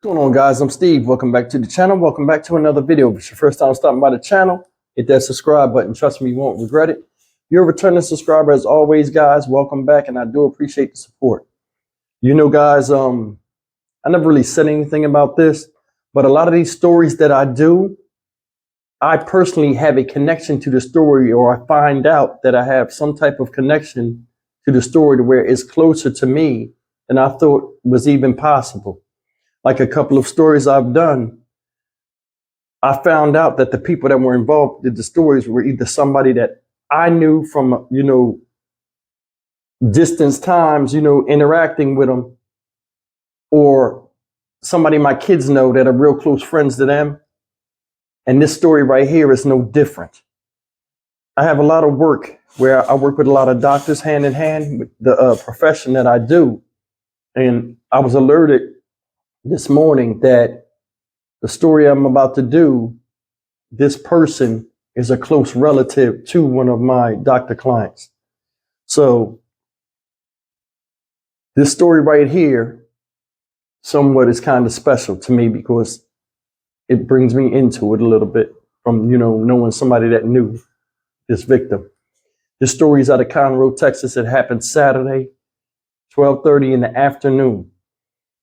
What's going on, guys? I'm Steve. Welcome back to the channel. Welcome back to another video. If it's your first time stopping by the channel, hit that subscribe button. Trust me, you won't regret it. If you're a returning subscriber, as always, guys, welcome back, and I do appreciate the support. You know, guys, I never really said anything about this, but a lot of these stories that I do, I personally have a connection to the story, or I find out that I have some type of connection to the story to where it's closer to me than I thought was even possible. Like a couple of stories I've done, I found out that the people that were involved in the stories were either somebody that I knew from, distance times, interacting with them, or somebody my kids know that are real close friends to them. And this story right here is no different. I have a lot of work where I work with a lot of doctors hand in hand with the profession that I do. And I was alerted this morning that the story I'm about to do, this person is a close relative to one of my doctor clients. So this story right here somewhat is kind of special to me because it brings me into it a little bit from, knowing somebody that knew this victim. This story is out of Conroe, Texas. It happened Saturday, 12:30 in the afternoon.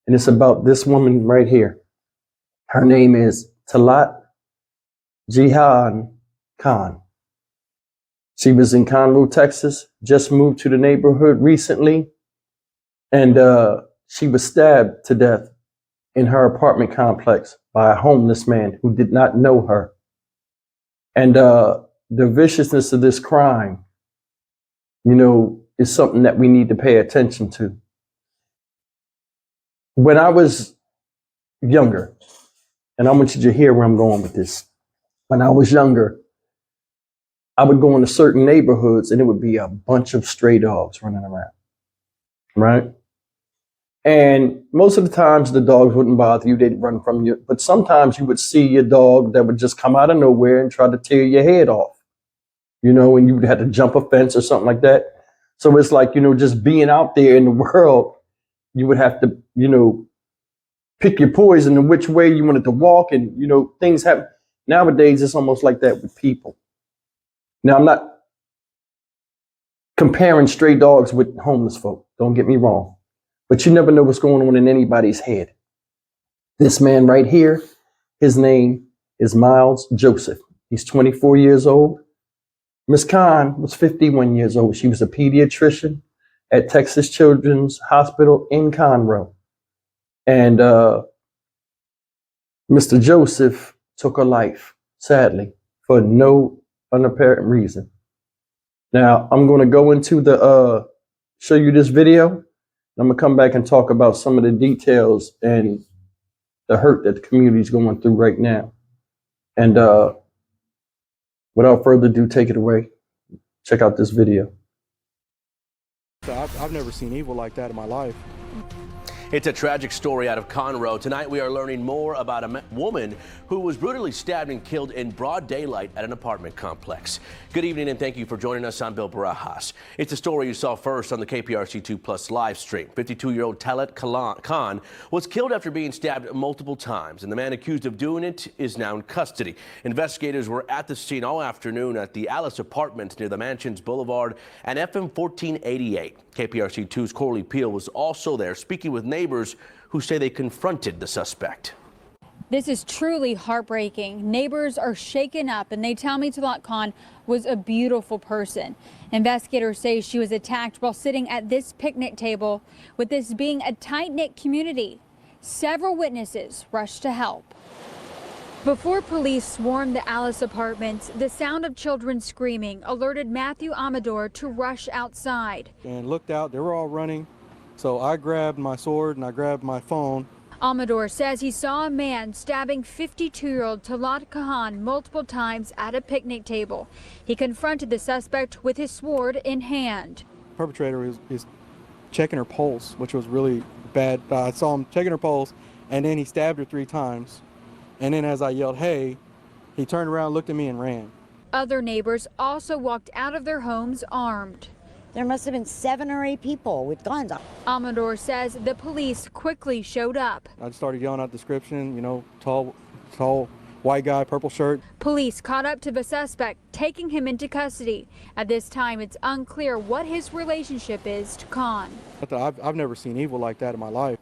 And it's about this woman right here. Her name is Talat Jihan Khan. She was in Conroe, Texas, just moved to the neighborhood recently. And she was stabbed to death in her apartment complex by a homeless man who did not know her. And the viciousness of this crime, is something that we need to pay attention to. When I was younger, and I want you to hear where I'm going with this. When I was younger, I would go into certain neighborhoods and it would be a bunch of stray dogs running around, right? And most of the times the dogs wouldn't bother you, they'd run from you. But sometimes you would see your dog that would just come out of nowhere and try to tear your head off, and you would have to jump a fence or something like that. So it's like, just being out there in the world, you would have to, pick your poison and which way you wanted to walk. And, things happen. Nowadays, it's almost like that with people. Now, I'm not comparing stray dogs with homeless folk. Don't get me wrong. But you never know what's going on in anybody's head. This man right here, his name is Miles Joseph. He's 24 years old. Miss Khan was 51 years old. She was a pediatrician at Texas Children's Hospital in Conroe. And Mr. Joseph took her life, sadly, for no apparent reason. Now, I'm going to go into show you this video. I'm going to come back and talk about some of the details and the hurt that the community is going through right now. And without further ado, take it away. Check out this video. I've never seen evil like that in my life. It's a tragic story out of Conroe. Tonight we are learning more about a woman who was brutally stabbed and killed in broad daylight at an apartment complex. Good evening and thank you for joining us. I'm Bill Barajas. It's a story you saw first on the KPRC2 Plus live stream. 52-year-old Talat Khan was killed after being stabbed multiple times, and the man accused of doing it is now in custody. Investigators were at the scene all afternoon at the Alice apartment near the Mansions Boulevard and FM 1488. KPRC2's Corley Peel was also there speaking with neighbors who say they confronted the suspect. This is truly heartbreaking. Neighbors are shaken up and they tell me Talat Khan was a beautiful person. Investigators say she was attacked while sitting at this picnic table, with this being a tight-knit community. Several witnesses rushed to help. Before police swarmed the Alice apartments, the sound of children screaming alerted Matthew Amador to rush outside. And looked out, they were all running. So I grabbed my sword and I grabbed my phone. Amador says he saw a man stabbing 52-year-old Talat Khan multiple times at a picnic table. He confronted the suspect with his sword in hand. The perpetrator is checking her pulse, which was really bad. I saw him checking her pulse, and then he stabbed her 3 times. And then as I yelled, "Hey," he turned around, looked at me, and ran. Other neighbors also walked out of their homes armed. there must have been 7 or 8 people with guns. Amador says the police quickly showed up. I just started yelling out description, you know, tall, white guy, purple shirt. Police caught up to the suspect, taking him into custody. At this time, it's unclear what his relationship is to Khan. I've never seen evil like that in my life.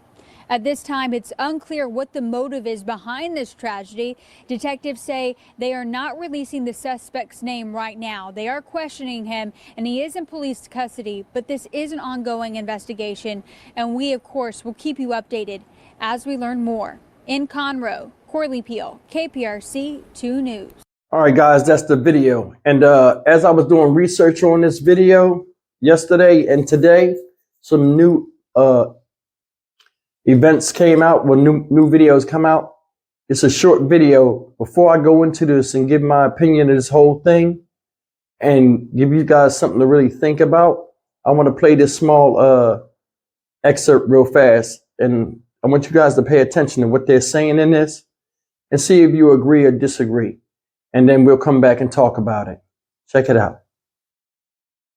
At this time, it's unclear what the motive is behind this tragedy. Detectives say they are not releasing the suspect's name right now. They are questioning him, and he is in police custody, but this is an ongoing investigation, and we, of course, will keep you updated as we learn more. In Conroe, Corley Peel, KPRC 2 News. All right, guys, that's the video. And as I was doing research on this video yesterday and today, some new events came out, well, new videos come out. It's a short video. Before I go into this and give my opinion of this whole thing and give you guys something to really think about, I want to play this small excerpt real fast. And I want you guys to pay attention to what they're saying in this and see if you agree or disagree. And then we'll come back and talk about it. Check it out.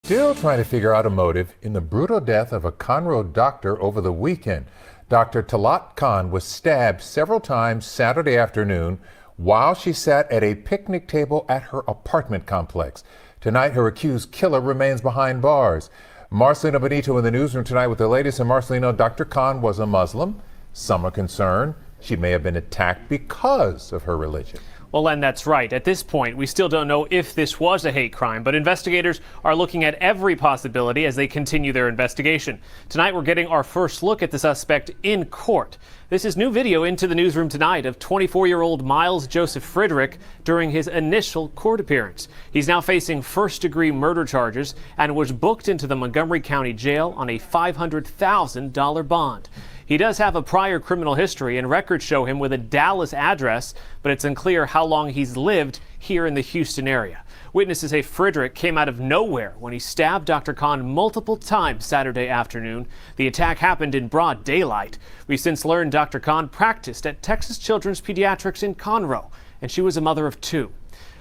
Still trying to figure out a motive in the brutal death of a Conroe doctor over the weekend. Dr. Talat Khan was stabbed several times Saturday afternoon while she sat at a picnic table at her apartment complex. Tonight, her accused killer remains behind bars. Marcelino Benito in the newsroom tonight with the latest. And Marcelino, Dr. Khan was a Muslim. Some are concerned she may have been attacked because of her religion. Well, Len, that's right. At this point, we still don't know if this was a hate crime, but investigators are looking at every possibility as they continue their investigation. Tonight, we're getting our first look at the suspect in court. This is new video into the newsroom tonight of 24-year-old Miles Joseph Friedrich during his initial court appearance. He's now facing first-degree murder charges and was booked into the Montgomery County Jail on a $500,000 bond. He does have a prior criminal history, and records show him with a Dallas address, but it's unclear how long he's lived here in the Houston area. Witnesses say Friedrich came out of nowhere when he stabbed Dr. Khan multiple times Saturday afternoon. The attack happened in broad daylight. We've since learned Dr. Khan practiced at Texas Children's Pediatrics in Conroe, and she was a mother of 2.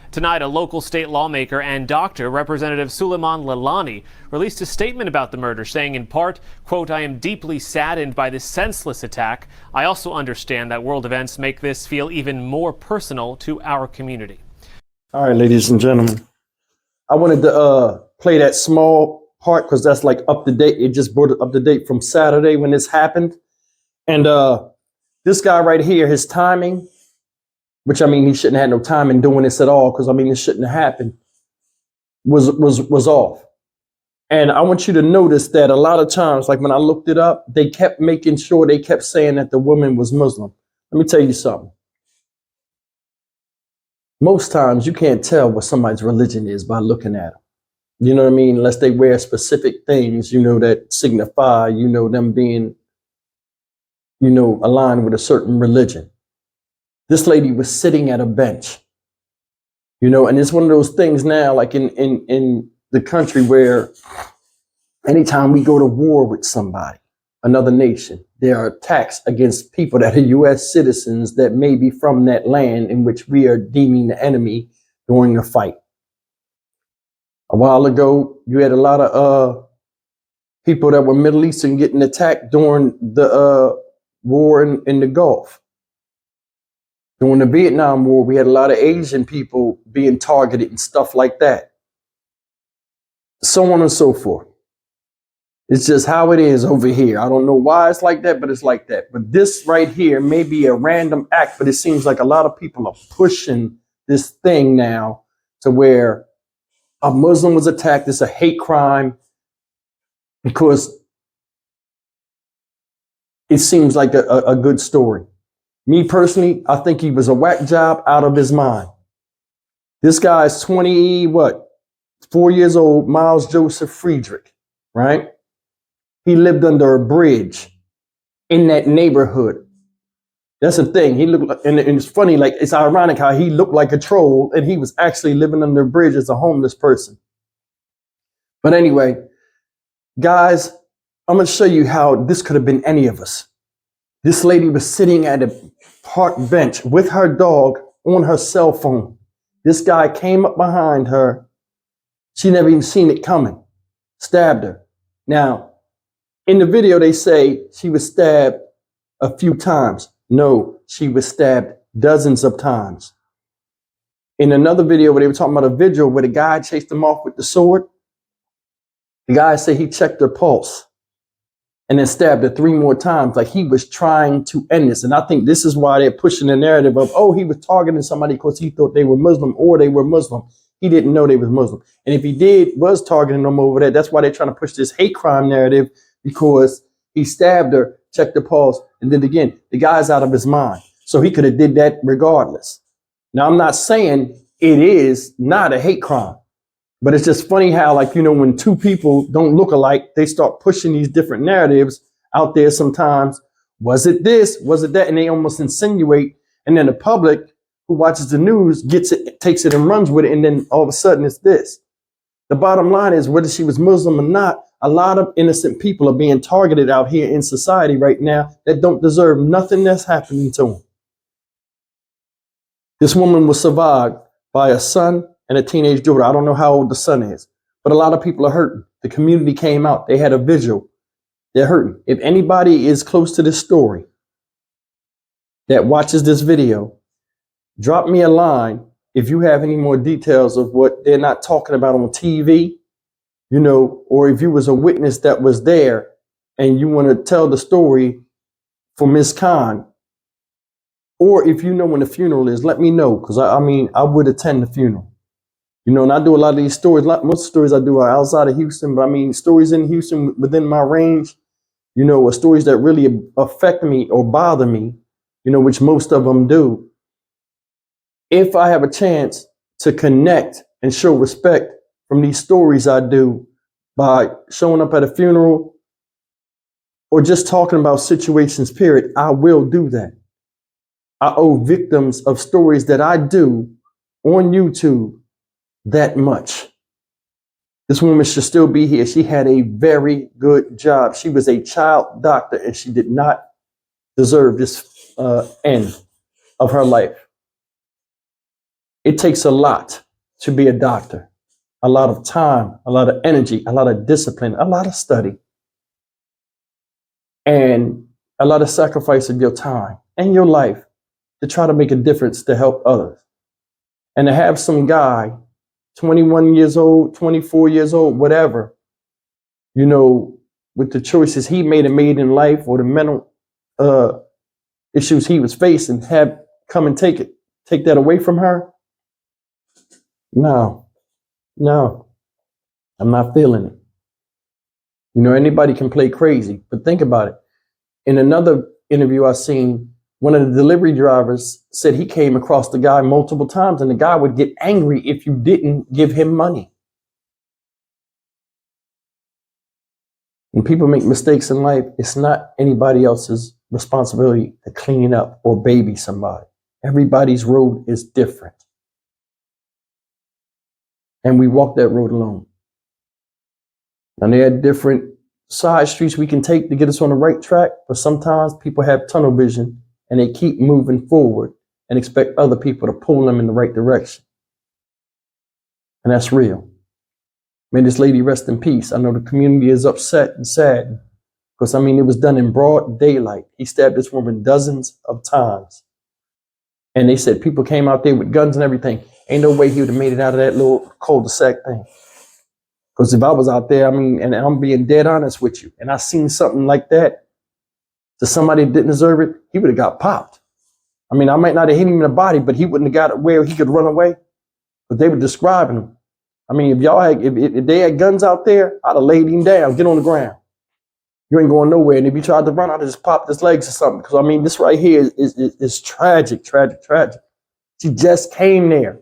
Tonight, a local state lawmaker and doctor, Representative Suleiman Lalani, released a statement about the murder, saying in part, quote, "I am deeply saddened by this senseless attack. I also understand that world events make this feel even more personal to our community." All right, ladies and gentlemen, I wanted to play that small part because that's like up to date. It just brought it up to date from Saturday when this happened. And this guy right here, his timing, which I mean, he shouldn't have had no time in doing this at all, because I mean, this shouldn't have happened, was off. And I want you to notice that a lot of times, like when I looked it up, they kept making sure, they kept saying that the woman was Muslim. Let me tell you something. Most times you can't tell what somebody's religion is by looking at them. You know what I mean? Unless they wear specific things, you know, that signify, you know, them being, you know, aligned with a certain religion. This lady was sitting at a bench, you know, and it's one of those things now, like in the country where anytime we go to war with somebody, another nation, there are attacks against people that are U.S. citizens that may be from that land in which we are deeming the enemy during a fight. A while ago, you had a lot of people that were Middle Eastern getting attacked during the war in the Gulf. During the Vietnam War, we had a lot of Asian people being targeted and stuff like that. So on and so forth. It's just how it is over here. I don't know why it's like that, but it's like that. But this right here may be a random act, but it seems like a lot of people are pushing this thing now to where a Muslim was attacked. It's a hate crime because it seems like a good story. Me personally, I think he was a whack job out of his mind. This guy's 4 years old, Miles Joseph Friedrich, right? He lived under a bridge in that neighborhood. That's the thing. He looked like, and it's funny, like it's ironic how he looked like a troll and he was actually living under a bridge as a homeless person. But anyway, guys, I'm going to show you how this could have been any of us. This lady was sitting at a park bench with her dog on her cell phone. This guy came up behind her. She never even seen it coming. stabbed her. Now, in the video, they say she was stabbed a few times. No, she was stabbed dozens of times. In another video where they were talking about a vigil where the guy chased him off with the sword, the guy said he checked her pulse and then stabbed her 3 more times, like he was trying to end this. And I think this is why they're pushing the narrative of, oh, he was targeting somebody because he thought they were Muslim or they were Muslim. He didn't know they was Muslim. And if he was targeting them over there, that's why they're trying to push this hate crime narrative, because he stabbed her, checked the pulse, and then again, the guy's out of his mind. So he could have did that regardless. Now, I'm not saying it is not a hate crime, but it's just funny how, like, you know, when 2 people don't look alike, they start pushing these different narratives out there sometimes. Was it this? Was it that? And they almost insinuate. And then the public who watches the news gets it, takes it and runs with it. And then all of a sudden it's this. The bottom line is, whether she was Muslim or not, a lot of innocent people are being targeted out here in society right now that don't deserve nothing that's happening to them. This woman was survived by a son and a teenage daughter. I don't know how old the son is, but a lot of people are hurting. The community came out. They had a vigil. They're hurting. If anybody is close to this story that watches this video, drop me a line if you have any more details of what they're not talking about on TV, you know, or if you was a witness that was there and you want to tell the story for Ms. Khan, or if you know when the funeral is, let me know, because I mean, I would attend the funeral. You know, and I do a lot of these stories. Most stories I do are outside of Houston, but I mean, stories in Houston within my range, you know, are stories that really affect me or bother me, you know, which most of them do. If I have a chance to connect and show respect from these stories I do by showing up at a funeral or just talking about situations, period, I will do that. I owe victims of stories that I do on YouTube that much. This woman should still be here. She had a very good job. She was a child doctor and she did not deserve this end of her life. It takes a lot to be a doctor, a lot of time, a lot of energy, a lot of discipline, a lot of study, and a lot of sacrifice of your time and your life to try to make a difference to help others. And to have some guy, 21 years old, 24 years old, whatever, you know, with the choices he made in life or the mental issues he was facing, have come and take that away from her. No, I'm not feeling it. You know, anybody can play crazy, but think about it. In another interview I seen, one of the delivery drivers said he came across the guy multiple times and the guy would get angry if you didn't give him money. When people make mistakes in life, it's not anybody else's responsibility to clean up or baby somebody. Everybody's road is different. And we walk that road alone. And there are different side streets we can take to get us on the right track, but sometimes people have tunnel vision and they keep moving forward and expect other people to pull them in the right direction. And that's real. May this lady rest in peace. I know the community is upset and sad because, I mean, it was done in broad daylight. He stabbed this woman dozens of times. And they said people came out there with guns and everything. Ain't no way he would have made it out of that little cul-de-sac thing. Because if I was out there, I mean, and I'm being dead honest with you, and I seen something like that to somebody that didn't deserve it, he would have got popped. I mean, I might not have hit him in the body, but he wouldn't have got it where he could run away. But they were describing him. I mean, if they had guns out there, I'd have laid him down, get on the ground. You ain't going nowhere. And if you tried to run, I'd have just popped his legs or something. Because, I mean, this right here is tragic, tragic, tragic. She just came there.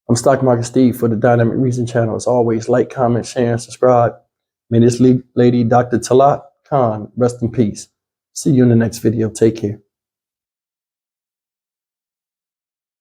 I'm Stock Market Steve for the Dynamic Reason channel. As always, like, comment, share, and subscribe. May this lady, Dr. Talat Khan, rest in peace. See you in the next video. Take care.